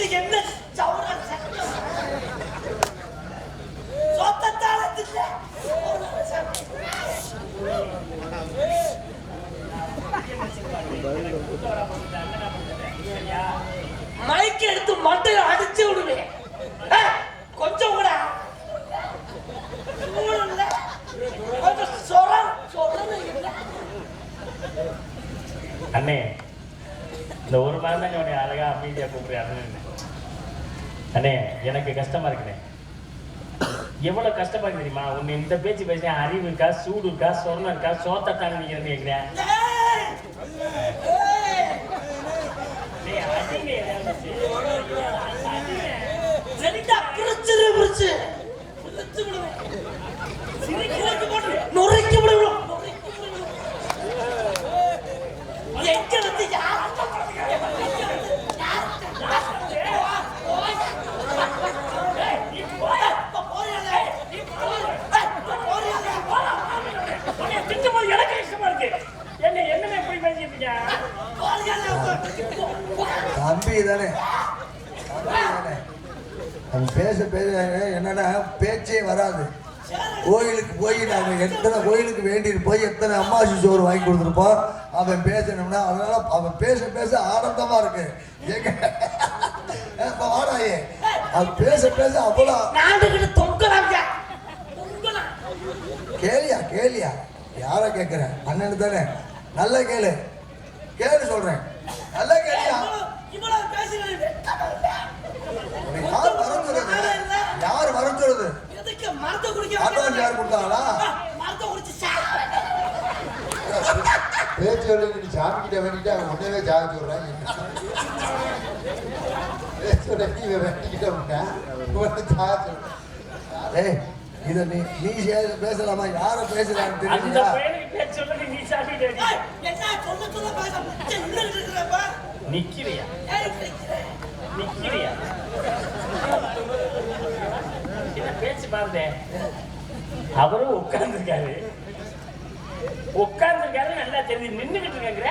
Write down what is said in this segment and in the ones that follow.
இது என்ன சவுரன் சொத்தத்தால தில்ல மைக் எடுத்து மண்டையை அடிச்சு விடுவேன். கொஞ்சம் கூட அண்ணே இந்த ஒரு மாதிரி தான் உடைய அழகா அமைதியா கூப்பிடுறாரு. அண்ணே எனக்கு கஷ்டமா இருக்குண்ணே. எவ்வளவு கஷ்டமா இருக்கு தெரியுமா? உன்னை இந்த பேச்சு பேசுறேன். அறிவு இருக்கா, சூடு இருக்கா, சொர்ணம் இருக்கா, சோத்தாங்க நீங்க கேட்கிறேன். தம்பி தானே பேச பேச என்னன்னா பேச்சே வராது. கோயிலுக்கு போய் நாங்கள் எத்தனை கோயிலுக்கு வேண்டிட்டு போய் எத்தனை அம்மாசி சோறு வாங்கி கொடுத்துருப்போம். அவன் பேசணும்னா அதனால அவன் பேச பேச ஆனந்தமா இருக்கு. வாடாயே அது பேச பேச அவ்வளோ கேளியா கேளியா யார கேட்கிறேன் அண்ணனு தானே. நல்ல கேளு கேளு சொல்றேன். நல்ல கேளியா. யார் மறந்துடுறது? யார் மறந்துடுறது? யார் கொடுத்தாங்களா? பேச்சு சொல்லி சாமி கிட்ட வேண்டிட்டு அவன் உடனே ஜாதி சொல்றாங்க. இத நீ பேசலாமா? யார பேசலான்னு தெரியல. நிக்கிறியா நிக்கிறியா பேச்சு பாருங்க. அவரும் உட்கார்ந்துருக்காரு நல்லா தெரிஞ்சு நின்றுகிட்டு இருக்க.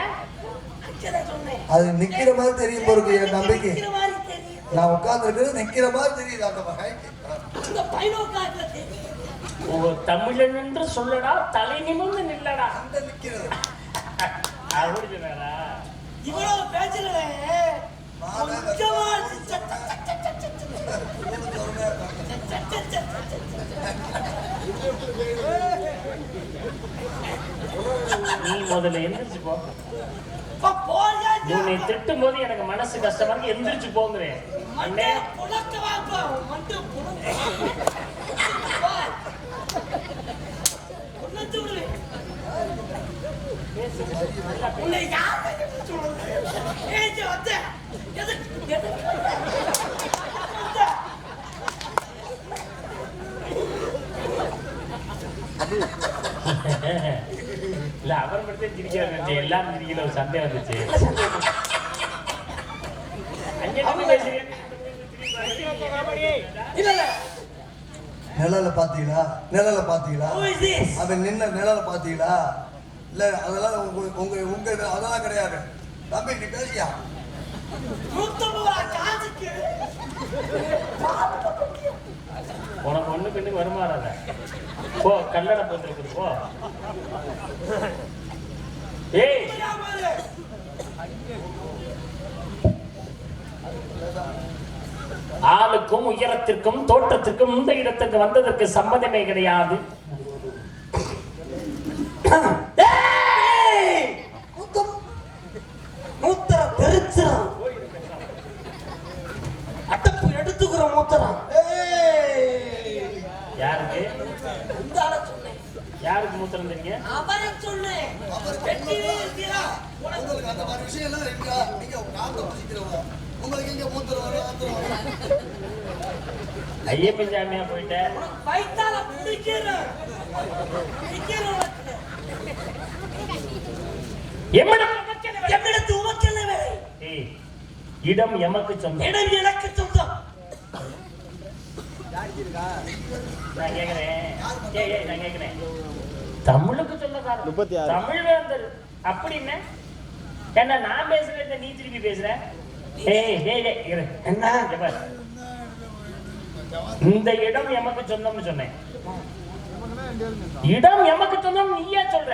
அது நிக்கிற மாதிரி தெரியும் பொறுக்கு என் நம்பிக்கை. நான் உட்கார்ந்துருக்கிறது நிக்கிற மாதிரி தெரியுது. அந்த தமிழன் என்று சொல்லடா, தலை நிமிர்ந்து நில்லடா. அந்த நிக்கிறது அப்படி சொன்னாரா? இவ்வளவு பேச்சுகளே நீ முதல்ல எந்திரிச்சு போ. உன்னை திட்டும் போது எனக்கு மனசு கஷ்டமா இருக்கு. எந்திரிச்சு போங்கிறேன். அண்ணே இல்ல அவர் மட்டும் திரிக்க எல்லாரும் திரிக்கல. ஒரு சண்டை வந்துச்சு. நிழல பாத்தீங்களா? நிழல பாத்தீங்களா? அவன் நின்ன நிழல பாத்தீங்களா? இல்ல அதெல்லாம் உங்க உங்க அதெல்லாம் கிடையாது. தம்பி நீ பேசியா? உனக்கு ஒண்ணு பின்னுக்கு வருமாறாத. போ கல்லடை போட்டு போ. ஏய் ஆளுக்கும் உயரத்திற்கும் தோற்றத்திற்கும் இந்த இடத்துக்கு வந்ததற்கு சம்மதமே கிடையாது. அட்டப்பு எடுத்துக்கிற மூத்தரம் யாருக்கு யாருக்கு மூத்திரம் தெரியுங்க? அவரை சொன்னேன். உங்களுக்கு அந்த மாதிரி விஷயம் எல்லாம் இருக்கா? நீங்க காந்த புசிக்கிறவங்க உங்களுக்கு இங்க மூத்திரம் வரும். ஐயப்பன் சாமியா போயிட்டேன். வயித்தால பிடிக்கிறேன். இடம் எமக்கு சொந்தம். இடம் எனக்கு சொந்தம். நான் கேக்குறேன் தமிழுக்கு சொல்ல தமிழ் வேந்தர் அப்படின்னு என்ன நான் பேசுறேன். நீ திருப்பி பேசுற. என்ன இந்த இடம் எமக்கு சொந்தம்னு சொன்னேன். இடம் எமக்கு சொந்தம் நீயா சொல்ற?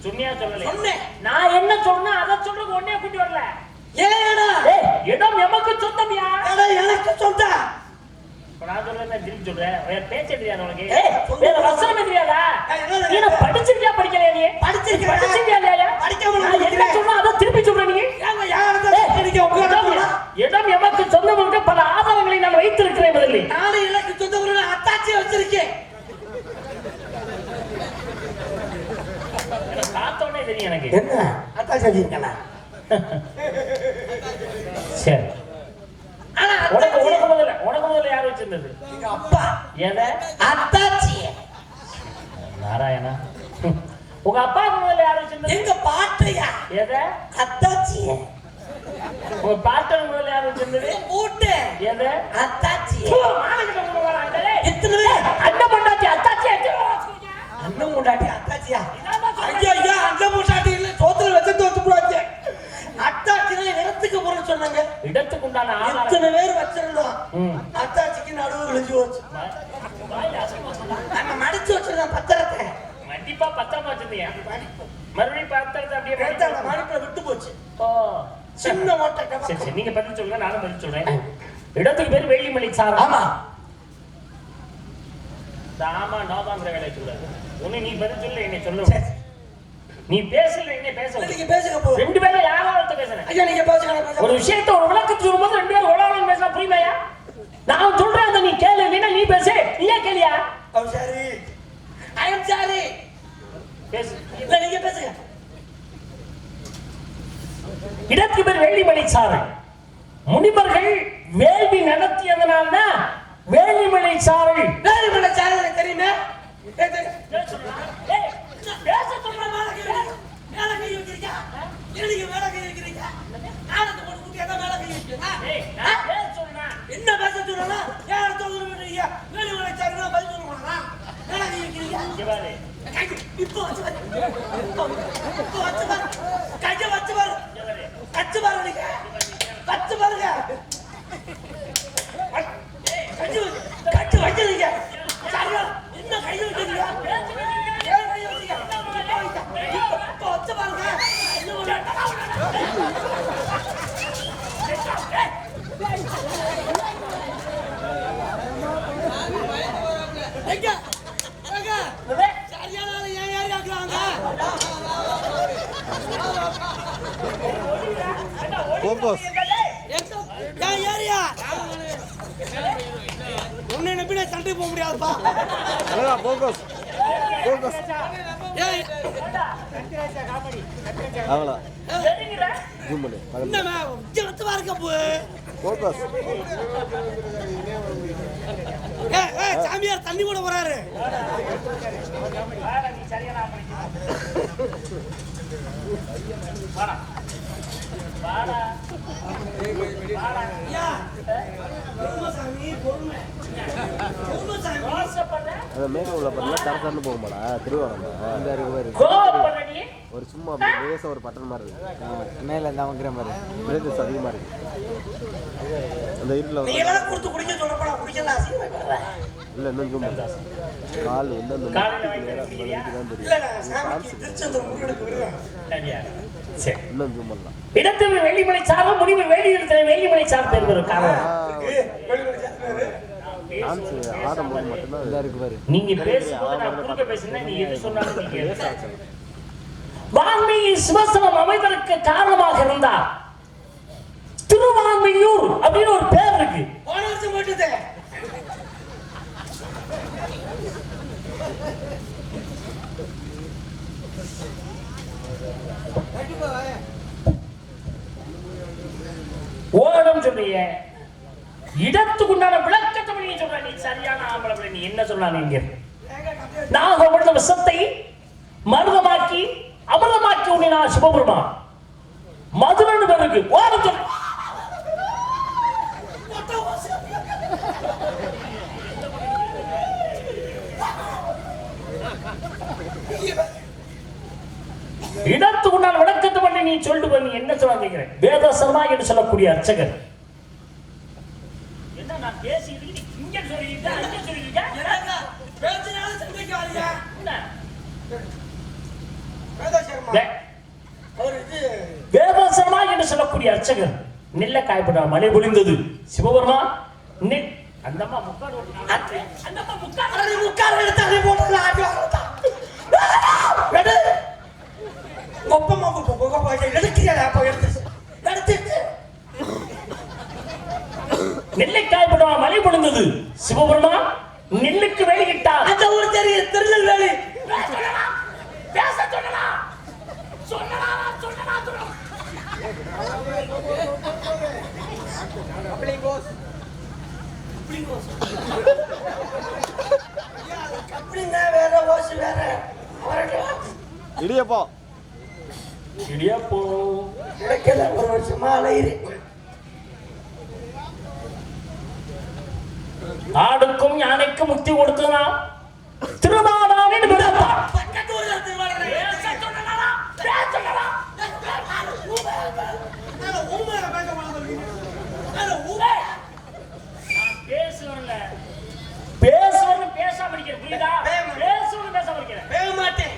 சொன்னியா சொல்லல? நான் என்ன சொன்னா அதை சொல்றது ஒன்னே கூட்டி வரல. இடம் எமக்கு சொந்தம்யா. எனக்கு சொந்தம். நான் சொல்றேன் திருப்பி சொல்றேன். வேற பேச்ச தெரியாது உனக்கு? வேற வசனம் தெரியாதா? நீ படிச்சிருக்கியா படிக்கலையா? நீ படிச்சிருக்கியா இல்லையா? படிக்காம நான் என்ன சொன்னா அதை திருப்பி சொல்ற நீ? இடம் எமக்கு சொந்தம் பல ஆதாரங்களை நான் வைத்திருக்கிறேன். முதலில் நானும் எனக்கு சொந்தம் அத்தாச்சி வச்சிருக்கேன். பார்த்தோன்னே தெரியும் எனக்கு. என்ன அத்தாச்சி வச்சிருக்கேன்? சரி. உனக்கு முதல்ல யார் வச்சிருந்தது? எங்க அப்பா. எதை? அத்தாச்சி. நாராயணா. உங்க அப்பா முதல்ல யார் வச்சிருந்தது? எங்க பாட்டையா. எதை? அத்தாச்சி. உங்க பாட்டன் முதல்ல யார் வச்சிருந்தது? பூட்டு. எதை? அத்தாச்சி. மானகிட்ட கொண்டு வராங்க. எத்தனை அண்ணன் பொண்டாட்டி அத்தாச்சி. அண்ணன் பொண்டாட்டி அத்தாச்சியா? ஐயா அண்ணன் பொண்டாட்டி இல்ல, சோத்துல வச்சு தோத்து போடுவாங்க. அத்தாச்சினா இடத்துக்கு போறேன்னு சொன்னாங்க. இடத்துக்கு உண்டான ஆதாரம் எத்தனை பேர் வச்சிருந்தோம். அத்தாச்சிக்கு நடுவு விழுந்து போச்சு. நம்ம மடிச்சு வச்சிருந்தோம் பத்திரத்தை. கண்டிப்பா பத்திரமா வச்சிருந்தீங்க. மறுபடியும் பத்திரத்தை அப்படியே மடிப்புல விட்டு போச்சு. ஓ சின்ன ஓட்டை. சரி சரி, நீங்க பதில் சொல்லுங்க, நானும் பதில் சொல்றேன். இடத்துக்கு பேர் வெள்ளிமலை சார். ஆமா. ஆமா நோபாங்கிற வேலையை சொல்றாரு. ஒண்ணு நீ பதில் சொல்லு, என்னை சொல்ல. நீ பேசல, என்ன பேச? நீங்க பேசுங்க போ. ரெண்டு பேரும் யாரோ ஒருத்தர் பேசுறேன். ஐயா நீங்க பேசுங்க. ஒரு விஷயத்தை ஒரு விளக்கத்து சொல்லும்போது ரெண்டு பேரும் ஒருவன் பேசலாம், புரியுமாயா? நான் சொல்றேன் அதை நீ கேளு, இல்லைன்னா நீ பேசு. நீ ஏன் கேளியா? சரி. ஐ அம் சாரி. பேசு. இல்ல நீங்க பேசுங்க. இடத்துக்கு பேர் வெள்ளிமலை சாறு. முனிவர்கள் வேள்வி நடத்தியதனால்தான் வேள்விமலை சாறு. வேள்விமலை சாறு எனக்கு தெரியுமே. பேச சொல்றா. மேல கை வைக்கிறீங்க. எனக்கு மேல கை வைக்கிறீங்க. ஆனந்த போட்டு குட்டி எதை மேல கை வைக்கிறீங்க? என்ன பேச சொல்றா? யார சொல்றீங்க? வேள்விமலை சாறுனா பதில் சொல்லுவாங்களா? மேல கை வைக்கிறீங்க. இப்போ வச்சு பாரு. இப்போ வச்சு பாரு. கைய வச்சு பாரு. கச்சு பாரு நீங்க. கச்சு பாருங்க. கச்சு வைக்கிறீங்க. சரியா? என்ன கை வைக்கிறீங்க? ஏன் கை வைக்கிறீங்க? இப்போ வச்சு பாருங்க. எங்க சரியான ஏன் யார் கேக்குறாங்க? போகஸ் ஏன் ஏரியா உன்னை நம்பின சண்டை போக முடியாதுப்பா. போகஸ் போகஸ் ஏய் அவளா ஜூம் பண்ணு என்னமா ஜெலத்து வார்க்க போ. போகஸ் ஏய் சாமியார் தண்ணி கூட வராரு. நீ சரியான வாடா வாடா வாடா. யா சாமி பொறுமை. சாமி அந்த மேல உள்ள பண்ணா தரத்தரன்னு போகுமாடா திருவாரூர் அந்த இருக்கு கோபப்படடி. ஒரு சும்மா அப்படியே லேசா ஒரு பட்டன் மாதிரி இருக்கு மேல இந்த அவங்கிற மாதிரி பிரேதஸ் அதிகமா இருக்கு அந்த இருல நீ எல்லாம் கொடுத்து குடிக்க சொல்லப்படா. குடிக்கலாம் அசிங்கமா இருக்கற. இல்ல இன்னும் ஜூம் பண்ணு கால் வந்து அந்த நேரா தான் தெரியும். இல்ல சாமி திருச்செந்தூர் முருகனுக்கு வருவேன். சரியா? சரி. இன்னும் ஜூம் பண்ணலாம் இடத்தில் வெள்ளிமலை சாறு, முடிவு வேலி இடத்துல வெள்ளிமலை சாறு பேர் வரும். காரணம் ஆடும்போது மட்டும்தான் இதா இருக்கு பாரு. நீங்க பேசும்போது நான் குறுக்க பேசினா நீ எது சொன்னாலும் நீங்க வான்மீகி சிவசனம் அமைவதற்கு காரணமாக இருந்தார். திருவான்மியூர் அப்படின்னு ஒரு பேர் இருக்கு. போன வருஷம் போட்டுது. ஓடம் சொல்றீங்க, இடத்துக்குண்டான விளக்கத்தை நீ சொல்ற. நீ சரியான ஆம்பளை, நீ என்ன சொன்னா? நீங்க நாகப்பட்ட விஷத்தை மருதமாக்கி அமிர்தமாக்கி உன்னை நான் சிவபெருமான் மதுரன்னு பேருக்கு ஓடம் சொல்ற. இடத்துக்குண்டான விளக்கத்தை பண்ணி மாதிரி நீ சொல்லிட்டு போய் நீ என்ன சொல்ல கேட்கிறேன்? வேதசர்மா என்று சொல்லக்கூடிய அர்ச்சகர் என்ன நான் பேசிட்டு இங்க சொல்லிட்டேன் அங்க சொல்லிட்டேன் பேசினாலும் சண்டைக்கு வாரியா என்ன அவர் இது வேதசர்மா என்று சொல்லக்கூடிய அர்ச்சகர் நெல்ல காய்பட மழை பொழிந்தது. சிவபெருமா அந்தம்மா முக்கால் அந்தம்மா முக்கால் எடுத்து அதை போட்டு நெல்லை காய்பட மழை பொழிந்தது. சிவபெருமா நெல்லுக்கு வெளியிட்டார். அந்த ஊர் தெரியும் திருநெல்வேலி. பேச சொல்லலாம் சொல்லலாம் சொல்லலாம் சொல்லலாம் வேற ஓசு வேற இடியப்போ இடியாப்போ கிடைக்கல ஒரு வருஷமா அலையிரு. ஆடுக்கும் யானைக்கும் முக்தி கொடுத்தனா திருநாடாவின் விடப்பா பக்கத்து ஊர்ல திருவாரூர் பேசுவன்னு பேசாம இருக்கிறேன். புரியுதா? பேசுவன்னு பேசாம இருக்கிறேன். பேச மாட்டேன்.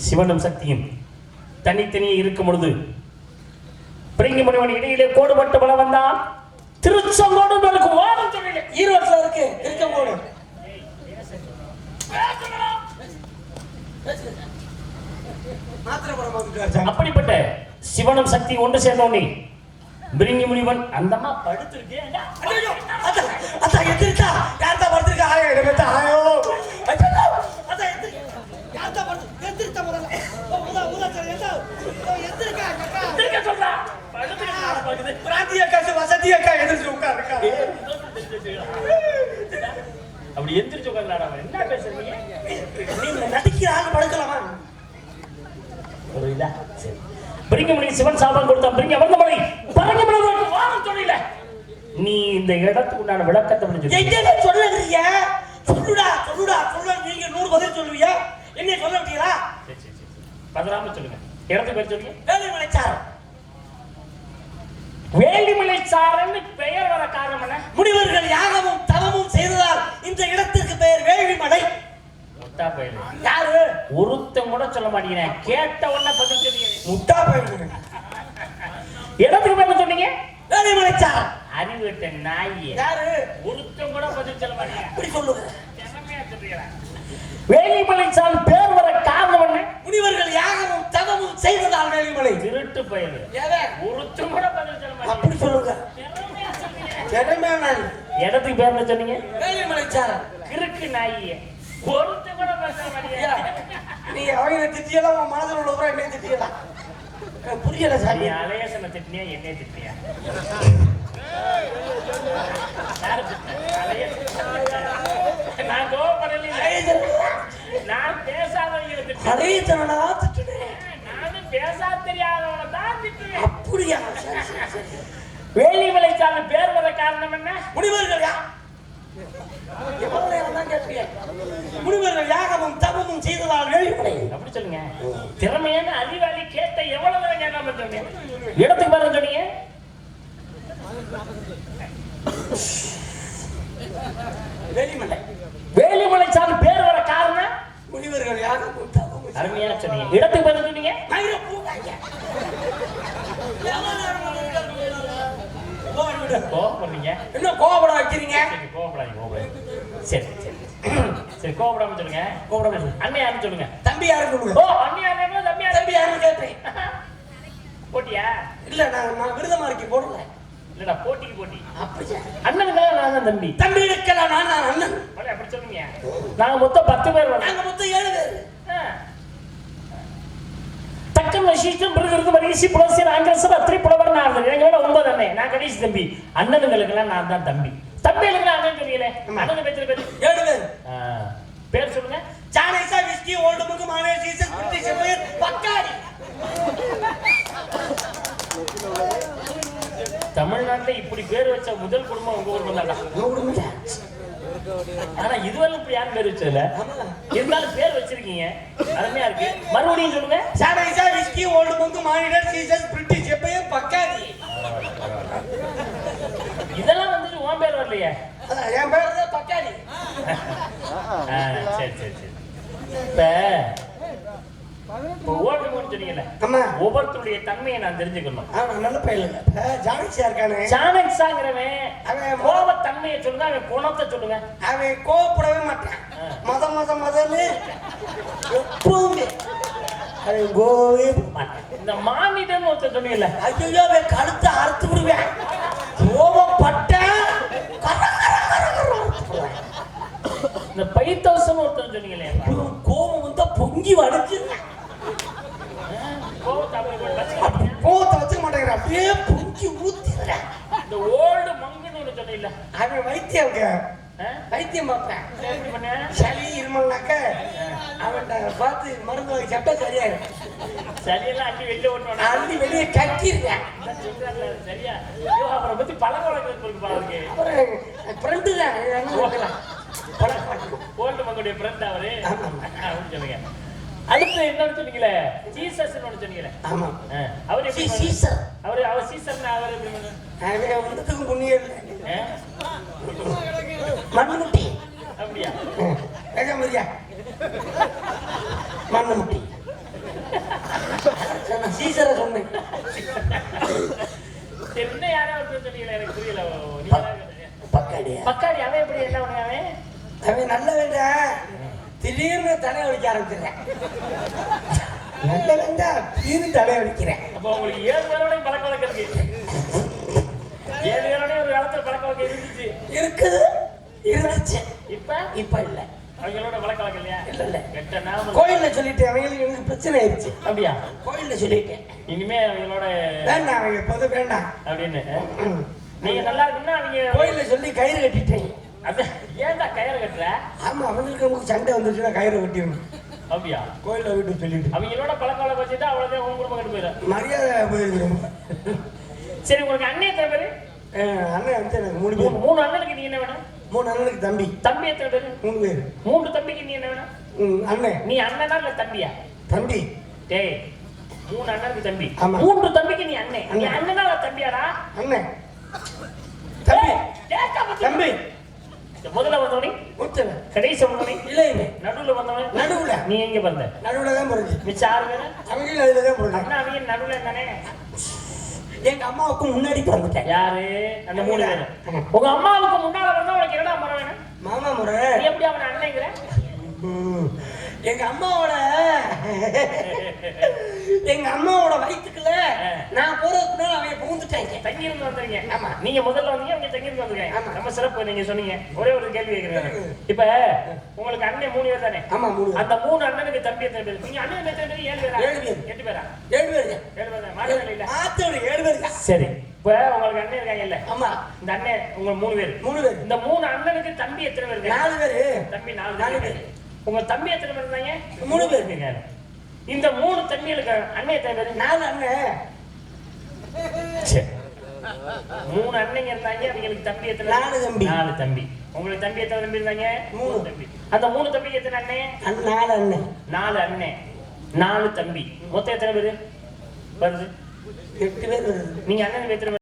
சிவனும் சக்தியும் தனித்தனியே இருக்கும் பொழுது பிரிங்கி முனிவன் இடையிலே கோடுபட்டு பல வந்தான். திருச்செங்கோடு எனக்கு வாரம் சொல்லல. ஈரோட்ல இருக்கு திருச்செங்கோடு. அப்படிப்பட்ட சிவனும் சக்தி ஒன்று சேர்ந்தோனே பிரிங்கி முனிவன் அந்தம்மா படுத்திருக்கேன். அத்தா எதிர்த்தா யார்த்தா படுத்திருக்கா? ஆயோ இடமேத்தா ஆயோ அத்தா யார்த்தா படுத்து எதிர்த்தா முதல்ல ஊதா சரி எதிர்க்கா கக்கா எதிர்க்க சொல்றா படுத்துக்கா படுது பிராந்திய காசு வசதிய கா எதிர்த்து உட்கார்றா. அப்படி எந்திரிச்சு உட்கார்றாடா. என்ன பேசுறீங்க? நீங்க நடிக்கிறாங்க படுக்கலாமா? ஒரு இதா சரி. பிரிங்கமணி சிவன் சாபம் கொடுத்தான். பிரிங்க அமர்ந்தமலை பரங்கமலை வாரம் சொல்லல. நீ இந்த இடத்துக்கு உண்டான விளக்கத்தை புரிஞ்சு எங்க சொல்லுறீங்க? சொல்லுடா சொல்லுடா சொல்ல. நீங்க 100 பதில் சொல்லுவீங்க. என்ன சொல்ல விட்டீங்களா? சரி சரி சரி பதறாம சொல்லுங்க. இடத்துக்கு பேர் சொல்லுங்க. வேலிமலைச்சாரன். வேலிமலைச்சாரன் பெயர் வர காரணம் என்ன? முனிவர்கள் யாகமும் தவமும் செய்ததால் இந்த இடத்திற்கு பெயர் வேலிமலை. முட்டா பயிர் யாரு? ஒருத்தன் கூட சொல்ல மாட்டேங்கிறேன். கேட்ட உடனே பதில் சொல்லுங்க. முட்டா பயிர். இடத்துக்கு பேர் சொன்னீங்க வேலிமலைச்சாரன். அறிவிட்ட நாய். யாரு? ஒருத்தன் கூட பதில் சொல்ல மாட்டேங்க. இப்படி சொல்லுங்க. வேலிமலைச்சாரன் பேர் வர காரணம் என்ன? முனிவர்கள் யாகமும் தவமும் செய்ததால் வேலிமலை. திருட்டு பயிர். ஒருத்தன் கூட பதில் சொல்ல மாட்டேங்க. அப்படி சொல்லுங்க. இடத்துக்கு பேர் என்ன சொன்னீங்க? வேலிமலைச்சாரன். கிறுக்கு நாய். ஒருத்தன் கூட பேச மாட்டேங்க. நீ அவங்க திட்டியெல்லாம் உன் மனதில் உள்ளவரை என்ன திட்டியலாம் புரியல சாமி. நீ அலையசனை திட்டினியா என்னைய திட்டியா? நான் கோவப்படல. நான் பேசாதவங்களை திட்டேன். அலையசனா திட்டுனேன். நானும் பேசா தெரியாதவனை தான் திட்டுவேன். அப்படியா? வேலிமலைச்சாரன் பேர் வர காரணம் என்ன? முனிவர்கள் முனிவர்கள் யாகமும் தவமும் செய்ததால் வேலிமலை. அப்படி சொல்லுங்க. திறமையான அறிவாளி கேட்ட எவ்வளவு தரம் கேட்காம சொன்னீங்க. இடத்துக்கு பேர் சொன்னீங்க. வேலிமலை. வேலிமலைச்சாரன் பேர் வர காரணம் முனிவர்கள் யாகமும் தவமும். அருமையா சொன்னீங்க. இடத்துக்கு பேர் சொன்னீங்க. கோவப்படுறீங்க. என்ன கோவப்பட வைக்கிறீங்க? சரி சரி சரி கோவப்படாம சொல்லுங்க. கோவப்படாம அண்ணன் யாருன்னு சொல்லுங்க. தம்பி யாருன்னு சொல்லுங்க. ஓ அண்ணன் யாருன்னா தம்பி யாரு? தம்பி யாருன்னு கேட்டேன். போட்டியா? இல்ல நான் விருதமாரிக்கு போடல. இல்லடா போட்டிக்கு போட்டி. அப்படியா? அண்ணனுக்கு நான் தான் தம்பி. தம்பி இருக்கலாம் நான் அண்ணன். அப்படி சொல்லுங்க. நாங்க மொத்தம் 10 பேர் வரோம். நாங்க மொத்தம் 7 பேர். தக்கன் வசிஷ்டன் பிறகு மரிசி புலசியர் ஆங்கிலசர் அத்திரி புலவர் நான். எங்க 9 அண்ணன். நான் கடைசி தம்பி. அண்ணனுங்களுக்கெல்லாம் நான் தான் தம்பி. தம்பிகளுக்கு அண்ணன் தெரியல. அண்ணன் பேர் 7 பேர். பேர் சொல்லுங்க. சானேசா விஸ்கி ஓல்ட் முக்கு மானே சீசன் பிரிட்டிஷ் பேர் பக்காடி. தமிழ்நாட்டுல இப்படி பேர் வச்ச முதல் குடும்பம் உங்க குடும்பம் தான். ஆனா இதுவரை இப்படி யாரும் பேர் வச்சதுல இருந்தாலும் பேர் வச்சிருக்கீங்க. அருமையா இருக்கு. மறுபடியும் சொல்லுங்க. சானேசா விஸ்கி மானிடர் சீசஸ் பிரிட்டிஷ் எப்பயும் பக்காதி. இதெல்லாம் வந்துட்டு உன் பேர் வரலையே. என் பேர் தான் பக்காதி. சரி சரி சரி. இப்ப ஓட்டுன்னு சொன்னீங்கல்ல, ஆமா. ஒவ்வொருத்தருடைய தன்மையை நான் தெரிஞ்சுக்கணும். அவன் நல்ல பையன் ஜானகிஷா இருக்கானே, ஜானகிஷாங்கிறவன் அவன் கோப தன்மையை சொல்லுங்க, அவன் குணத்தை சொல்லுங்க. அவன் கோவப்படவே மாட்டான். மதன்னு எப்பவுமே அவன் கோவே மாட்டான். இந்த மானிடன் ஒருத்தர் சொன்னீங்கல்ல, ஐயோ அவன் கழுத்தை அறுத்து விடுவேன். கோபப்பட்ட இந்த 5000 ஒருத்தர் சொன்னீங்களே, கோபம் வந்தா பொங்கி வடிச்சிருவேன். கோபத்தை கோவத்தை வச்சுக்க மாட்டேங்கிறான், அப்படியே பொங்கி ஊத்திடுறேன். இந்த ஓல்டு மங்குன்னு ஒன்று சொன்னீங்கல்ல, அவன் வைத்தியம் வைத்தியம் பார்ப்பேன். சளி இருமல்னாக்க அவன் பார்த்து மருந்து வாங்கி சாப்பிட்டா சரியாயிடும். சரியெல்லாம் அள்ளி வெளியே ஓட்டுவான், அள்ளி வெளியே கட்டிருக்கேன். சரியா? அவரை பத்தி பழக்க வழக்கம் இருக்கு பாருங்க. அப்புறம் ஃப்ரெண்டு தான் ஓல்டு மங்குடைய ஃப்ரெண்ட் அவரு அப்படின்னு சொல்லுங்க. அடுத்து என்னன்னு சொன்னீங்களே, ஜீசஸ் சொன்னீங்களே. ஆமா, அவர் சீசர். அவர் சீசர்னா அவர் எப்படி? அவன் ஒன்றுத்துக்கும் புண்ணியம் இல்லை. மண்ணுமுட்டி. அப்படியா? மரியா மண்ணுமுட்டி சீசரை சொன்னேன். என்ன யாராவது சொன்னீங்களே, எனக்கு புரியல. பக்காடியா? பக்காடி. அவன் எப்படி என்ன பண்ண? அவன் நல்ல வேண்டாம், திடீர்னு தலை வலிக்க ஆரம்பிச்சிடறேன். நல்ல வேண்டாம், திடீர்னு தலை வலிக்கிறேன். அப்போ உங்களுக்கு 7 பேரோடையும் பழக்க வழக்கம் இருக்கு. 7 பேரோடையும் ஒரு காலத்துல பழக்க வழக்கம் இருந்துச்சு. இருக்குது, இருந்துச்சு. இப்ப இல்ல. அவங்களோட பழக்க வழக்கம் இல்லையா? இல்ல. கெட்ட நாம கோயில்ல சொல்லிட்டு அவங்களுக்கு எனக்கு பிரச்சனை ஆயிடுச்சு. அப்படியா? கோயில்ல சொல்லிட்டேன், இனிமே அவங்களோட வேண்டாம், அவங்க எப்போதும் வேண்டாம் அப்படின்னு. நீங்க நல்லா இருக்குன்னா அவங்க கோயில்ல சொல்லி கயிறு கட்டிட்டேன். அதான் ஏன்டா கயிறு கட்டுற? ஆமா, அவங்களுக்கு நமக்கு சண்டை வந்துச்சுன்னா கயிறு கட்டிடணும். அப்படியா? கோயில்ல விட்டு சொல்லிட்டு அவங்களோட பழக்க வழக்கம் வச்சுட்டு அவ்வளவுதான் உங்க குடும்பம் கட்டு போயிடும். மரியாதை போயிருக்கிறோம். சரி, உங்களுக்கு அண்ணன் எத்தனை பேரு? அண்ணன் வந்து எனக்கு 3 பேர். 3 அண்ணனுக்கு நீ என்ன வேணும்? 3 அண்ணனுக்கு தம்பி. தம்பி எத்தனை பேரு? 3 பேர். 3 தம்பிக்கு நீ என்ன வேணும்? அண்ணன். நீ அண்ணனா இல்ல தம்பியா? தம்பி. டேய், 3 அண்ணனுக்கு தம்பி. ஆமா. 3 தம்பிக்கு நீ அண்ணன். நீ அண்ணனா இல்ல தம்பியாடா? அண்ணன். தம்பி. தம்பி. முதல்ல வந்தவனே மூத்தவ. கடைசி வந்தவனே இளையவ. நடுவுல வந்தவனே. நடுவுல. நீ எங்க பிறந்த? நடுவுல தான் பிறந்து. மிச்சம் 6 பேரு அவங்க அதுல தான் பிறந்தாங்க. அண்ணா அவங்க நடுவுல தானே. எங்க அம்மாவுக்கு முன்னாடி பிறந்துட்டேன். யாரு? அந்த 3 பேரு. உங்க அம்மாவுக்கு முன்னால வந்தா உனக்கு என்னடா முறை வேணும்? மாமா முறை. நீ எப்படி அவன அண்ணங்கிற? எங்க அம்மாவோட வயித்துக்குள்ள நான் போறதுக்கு அவங்க புகுந்துட்டாங்க. தங்கி இருந்து வந்துறீங்க. ஆமா. நீங்க முதல்ல வந்தீங்க, அவங்க தங்கி இருந்து வந்துருங்க. நம்ம சிறப்பு நீங்க சொன்னீங்க. ஒரே ஒரு கேள்வி கேக்குறேன். இப்ப உங்களுக்கு அண்ணன் 3 பேர் தானே? ஆமா, 3. அந்த 3 அண்ணனுக்கு தம்பி எத்தனை பேர்? நீங்க அண்ணன் எத்தனை பேர்? 7 பேரா? 7 பேர். 8 பேரா? 7 பேர். 7 பேர். மாடல இல்ல. ஆத்தோட 7 பேர். சரி, இப்ப உங்களுக்கு அண்ணன் இருக்காங்க இல்ல? ஆமா. இந்த அண்ணன் உங்க 3 பேர். 3 பேர். இந்த 3 அண்ணனுக்கு தம்பி எத்தனை பேர் இருக்காங்க? 4 பேர். தம்பி 4 பேர். உங்க தம்பி எத்தனை பேர் இருந்தாங்க? 3 பேர் இருக்காங்க. இந்த 3 தம்பிகளுக்கு அண்ணன் எத்தனை பேர்? 4 அண்ணன். சரி, 3 அண்ணங்க இருந்தாங்க. அவங்களுக்கு தம்பி எத்தனை? 4 தம்பி. 4 தம்பி. உங்களுக்கு தம்பி எத்தனை தம்பி இருந்தாங்க? 3 தம்பி. அந்த 3 தம்பிக்கு எத்தனை அண்ணன்? 4 அண்ணன். 4 அண்ணன், 4 தம்பி. மொத்தம் எத்தனை பேரு வருது? 8 பேர் வருது. நீங்க அண்ணனுக்கு எத்தனை பேர்?